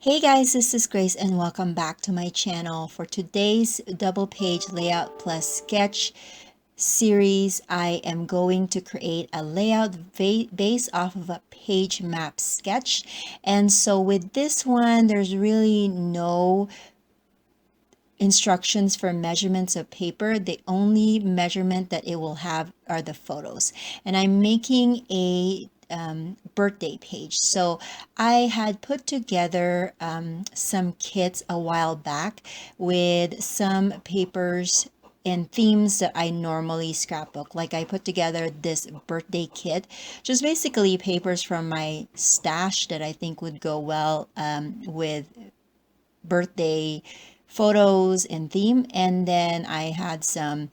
Hey guys, this is Grace and welcome back to my channel. For today's double page layout plus sketch series, I am going to create a layout based off of a page map sketch. And so with this one, there's really no instructions for measurements of paper. The only measurement that it will have are the photos. And I'm making a birthday page. So I had put together some kits a while back with some papers and themes that I normally scrapbook. Like I put together this birthday kit, just basically papers from my stash that I think would go well with birthday photos and theme. And then I had some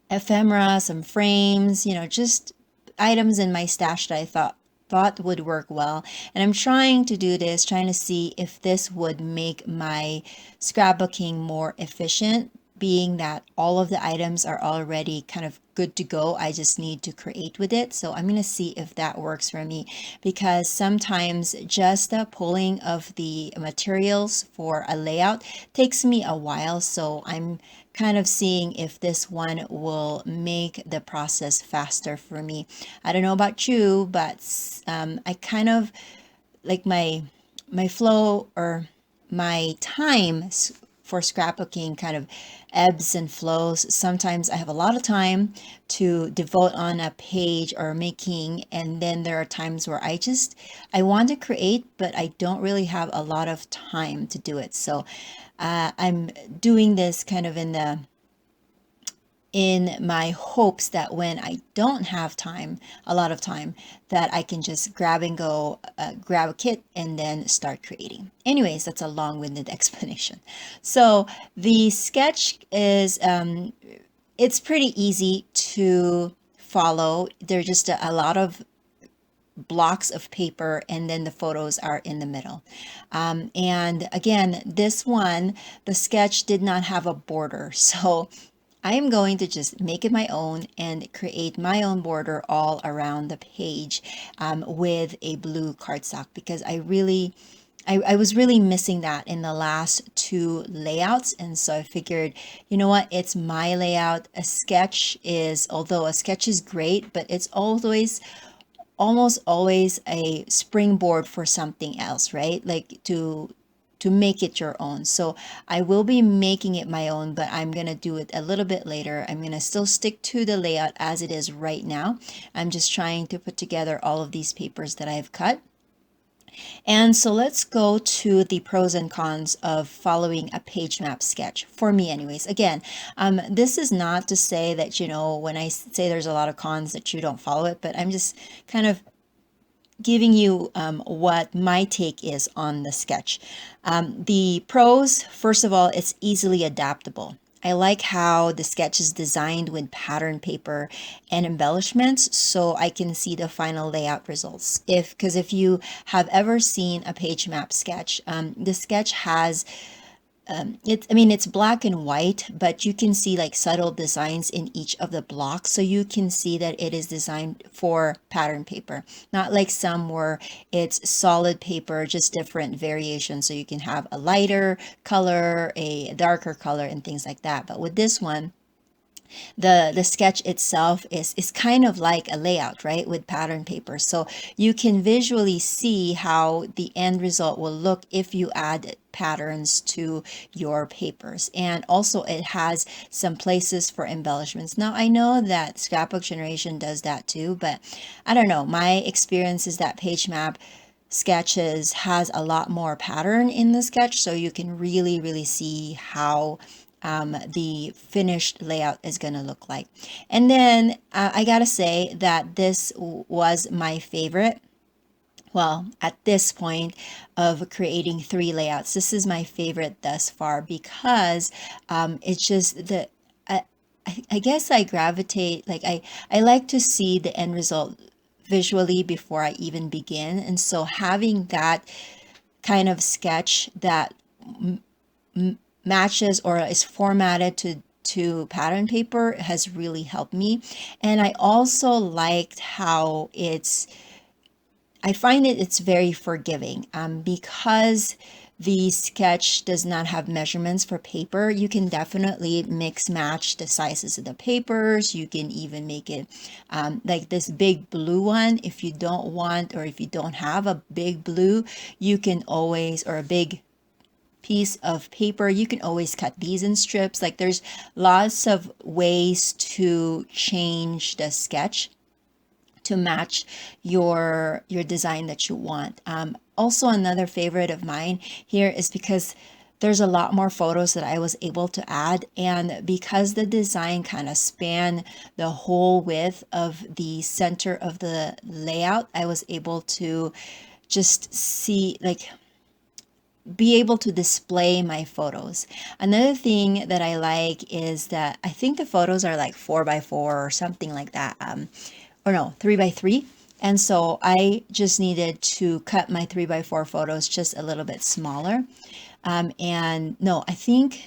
ephemera, some frames, just items in my stash that I thought would work well. And I'm trying to do this, trying to see if this would make my scrapbooking more efficient, being that all of the items are already kind of good to go. I just need to create with it. So I'm going to see if that works for me, because sometimes just the pulling of the materials for a layout takes me a while. So I'm kind of seeing if this one will make the process faster for me. I don't know about you, but I kind of like my flow or my time for scrapbooking kind of ebbs and flows. Sometimes I have a lot of time to devote on a page or making, and then there are times where I want to create, but I don't really have a lot of time to do it. So I'm doing this kind of in my hopes that when I don't have time, a lot of time, that I can just grab and go, grab a kit and then start creating. Anyways, that's a long-winded explanation. So the sketch is, it's pretty easy to follow. There's just a lot of blocks of paper and then the photos are in the middle. And again, this one, the sketch did not have a border. So I am going to just make it my own and create my own border all around the page with a blue cardstock, because I was really missing that in the last two layouts. And so I figured, you know what, it's my layout. Although a sketch is great, but it's almost always a springboard for something else, right? Like to make it your own. So I will be making it my own, but I'm going to do it a little bit later. I'm going to still stick to the layout as it is right now. I'm just trying to put together all of these papers that I've cut. And so let's go to the pros and cons of following a page map sketch, for me anyways. Again, this is not to say that, when I say there's a lot of cons that you don't follow it, but I'm just kind of giving you what my take is on the sketch. The pros, first of all, it's easily adaptable. I like how the sketch is designed with pattern paper and embellishments, so I can see the final layout results. Because if you have ever seen a page map sketch, the sketch has it's black and white, but you can see like subtle designs in each of the blocks. So you can see that it is designed for pattern paper, not like some where it's solid paper, just different variations. So you can have a lighter color, a darker color, and things like that. But with this one, the sketch itself is kind of like a layout, right, with pattern paper. So you can visually see how the end result will look if you add patterns to your papers. And also it has some places for embellishments. Now I know that Scrapbook Generation does that too, but I don't know, my experience is that page map sketches has a lot more pattern in the sketch, so you can really see how the finished layout is going to look like. And then I gotta say that this was my favorite. Well, at this point of creating three layouts, this is my favorite thus far, because it's just I guess I gravitate, like I like to see the end result visually before I even begin. And so having that kind of sketch that matches or is formatted to pattern paper has really helped me. And I also liked how it's I find it's very forgiving, because the sketch does not have measurements for paper. You can definitely mix match the sizes of the papers. You can even make it like this big blue one. If you don't want, or if you don't have a big blue, you can always, or a big piece of paper, you can always cut these in strips. Like there's lots of ways to change the sketch to match your design that you want. Also, another favorite of mine here is because there's a lot more photos that I was able to add, and because the design kind of span the whole width of the center of the layout, I was able to just see, like, be able to display my photos. Another thing that I like is that I think the photos are like 4x4 or something like that, or no, 3x3. And so I just needed to cut my 3x4 photos just a little bit smaller. And no, I think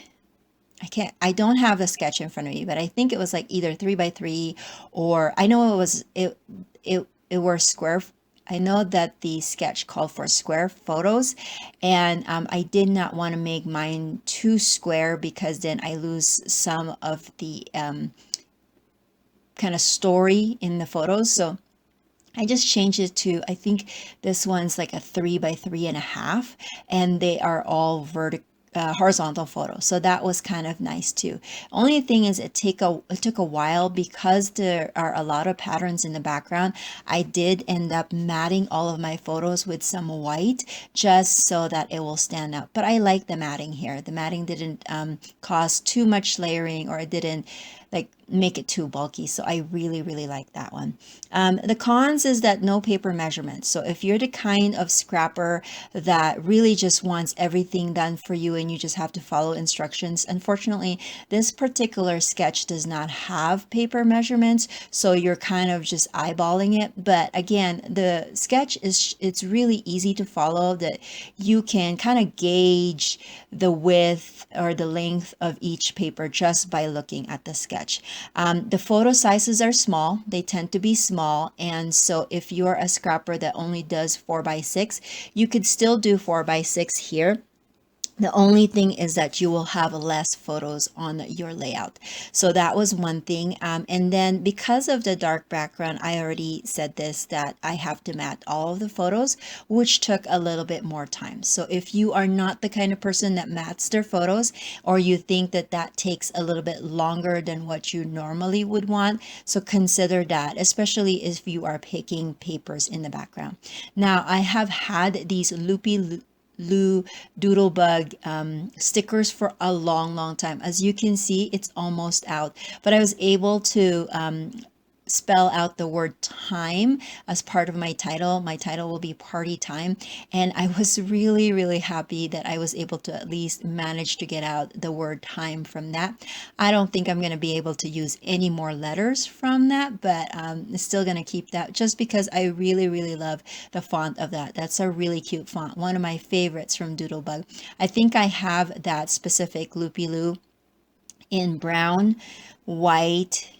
I don't have the sketch in front of me, but I think it was like either 3x3, or I know it were square. I know that the sketch called for square photos, and I did not want to make mine too square because then I lose some of the kind of story in the photos. So I just changed it to, I think this one's like a 3x3.5, and they are all horizontal photos. So that was kind of nice too. Only thing is it took a while because there are a lot of patterns in the background. I did end up matting all of my photos with some white just so that it will stand out. But I like the matting here. The matting didn't cause too much layering, or it didn't like make it too bulky. So I really, really like that one. The cons is that no paper measurements. So if you're the kind of scrapper that really just wants everything done for you and you just have to follow instructions, unfortunately, this particular sketch does not have paper measurements. So you're kind of just eyeballing it. But again, the sketch it's really easy to follow, that you can kind of gauge the width or the length of each paper just by looking at the sketch. The photo sizes are small. They tend to be small. And so if you're a scrapper that only does 4x6, you could still do 4x6 here. The only thing is that you will have less photos on your layout. So that was one thing. And then because of the dark background, I already said this, that I have to mat all of the photos, which took a little bit more time. So if you are not the kind of person that mats their photos, or you think that that takes a little bit longer than what you normally would want, so consider that, especially if you are picking papers in the background. Now, I have had these loopy Lou Doodlebug stickers for a long time. As you can see, it's almost out, but I was able to spell out the word time as part of my title. My title will be Party Time. And I was really, really happy that I was able to at least manage to get out the word time from that. I don't think I'm going to be able to use any more letters from that, but I'm still going to keep that just because I really, really love the font of that. That's a really cute font. One of my favorites from Doodlebug. I think I have that specific Loopy Loo in brown, white,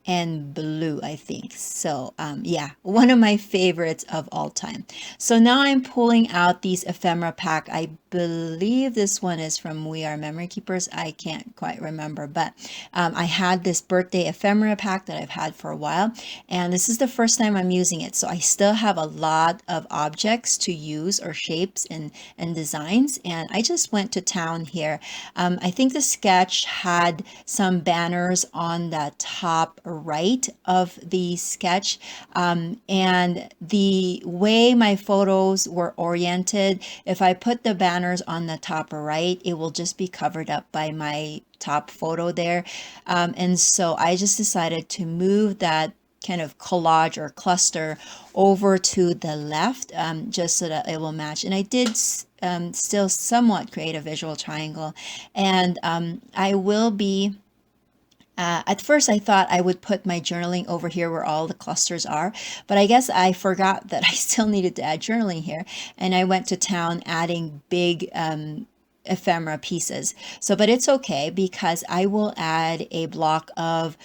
and blue, I think. So yeah, one of my favorites of all time. So now I'm pulling out these ephemera pack. I believe this one is from We Are Memory Keepers. I can't quite remember, but I had this birthday ephemera pack that I've had for a while, and this is the first time I'm using it. So I still have a lot of objects to use, or shapes and designs, and I just went to town here. I think the sketch had some banners on the top right of the sketch, and the way my photos were oriented, if I put the banners on the top right, it will just be covered up by my top photo there, and so I just decided to move that kind of collage or cluster over to the left, just so that it will match. And I did still somewhat create a visual triangle, and I will be at first, I thought I would put my journaling over here where all the clusters are, but I guess I forgot that I still needed to add journaling here, and I went to town adding big ephemera pieces. So, but it's okay because I will add a block of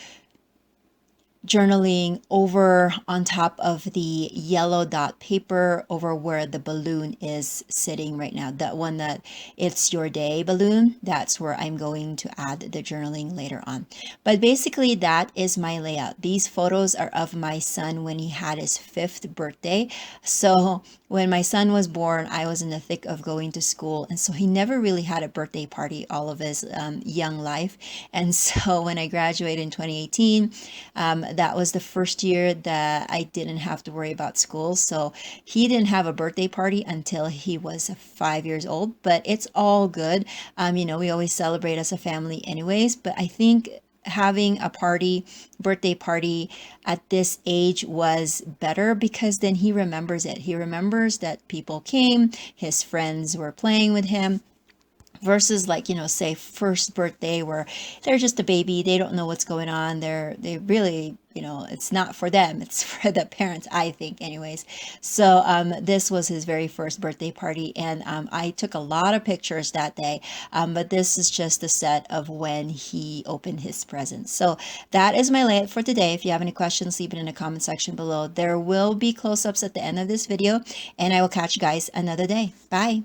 journaling over on top of the yellow dot paper over where the balloon is sitting right now. That one that it's your day balloon, that's where I'm going to add the journaling later on. But basically, that is my layout. These photos are of my son when he had his 5th birthday. So when my son was born, I was in the thick of going to school. And so he never really had a birthday party all of his young life. And so when I graduated in 2018, that was the first year that I didn't have to worry about school. So he didn't have a birthday party until he was 5 years old, but it's all good. We always celebrate as a family anyways, but I think having a birthday party at this age was better because then he remembers it. He remembers that people came, his friends were playing with him, versus like, say first birthday where they're just a baby, they don't know what's going on, they really, it's not for them, it's for the parents, I think anyways. So this was his very first birthday party, and I took a lot of pictures that day, but this is just a set of when he opened his presents. So that is my layout for today. If you have any questions, leave it in the comment section below. There will be close-ups at the end of this video, and I will catch you guys another day. Bye.